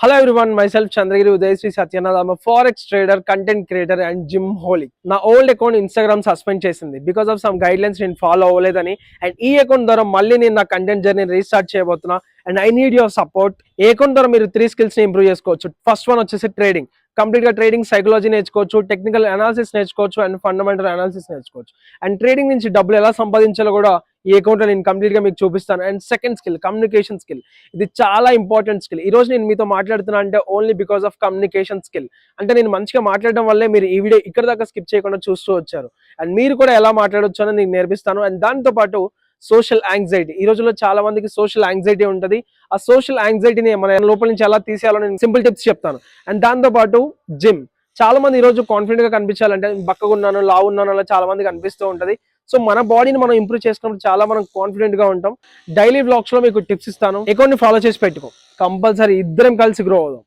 Hello everyone, myself Chandragiri Udayasri Satyanath. I'm a forex trader, content creator and gym holic. నా old account Instagram suspend చేసింది because of some guidelines నేను follow అవ్వలేదని. And ఈ account ద్వారా మళ్ళీ నేను నా కంటెంట్ జర్నీ రీస్టార్ట్ చేయబోతున్నా. And I need your support. ఈ అకౌంట్ ద్వారా మీరు 3 స్కిల్స్ ని ఇంప్రూవ్ చేసుకోవచ్చు. ఫస్ట్ వన్ వచ్చేసి ట్రేడింగ్. కంప్లీట్ గా ట్రేడింగ్ సైకాలజీ నేర్చుకోవచ్చు, టెక్నికల్ అనాలిసిస్ నేర్చుకోవచ్చు అండ్ ఫండమెంటల్ అనాలిసిస్ నేర్చుకోవచ్చు. అండ్ ట్రేడింగ్ నుంచి డబ్బులు ఎలా సంపాదించాలో కూడా ఈ అకౌంట్ లో నేను కంప్లీట్ గా మీకు చూపిస్తాను. And second skill communication skill. ఇది చాలా ఇంపార్టెంట్ స్కిల్. ఈ రోజు నేను మీతో మాట్లాడుతున్నా అంటే only because of communication skill. అంటే నేను మంచిగా మాట్లాడడం వల్లే మీరు ఈ వీడియో ఇక్కడ దాకా స్కిప్ చేయకుండా చూస్తూ వచ్చారు. అండ్ మీరు కూడా ఎలా మాట్లాడొచ్చు అని నేను నేర్పిస్తాను. అండ్ దాంతో పాటు సోషల్ యాంగ్జైటీ. ఈ రోజుల్లో చాలా మందికి సోషల్ యాంగ్జైటీ ఉంటుంది. ఆ సోషల్ యాంగ్జైటీని మన లోపల నుంచి ఎలా తీసేయాలో నేను సింపుల్ టిప్స్ చెప్తాను. అండ్ దాంతో పాటు జిమ్. చాలా మంది ఈ రోజు కాన్ఫిడెంట్ గా కనిపించాలంటే బక్కగా ఉన్నాను, లావు ఉన్నాను అలా చాలా మందికి అనిపిస్తూ ఉంటది. సో మన బాడీని మనం ఇంప్రూవ్ చేసుకున్నప్పుడు చాలా మనం కాన్ఫిడెంట్ గా ఉంటాం. డైలీ వ్లాగ్స్ లో మీకు టిప్స్ ఇస్తాను. అకౌంట్ ని ఫాలో చేసి పెట్టుకో. కంపల్సరీ ఇద్దరం కలిసి గ్రో అవుదాం.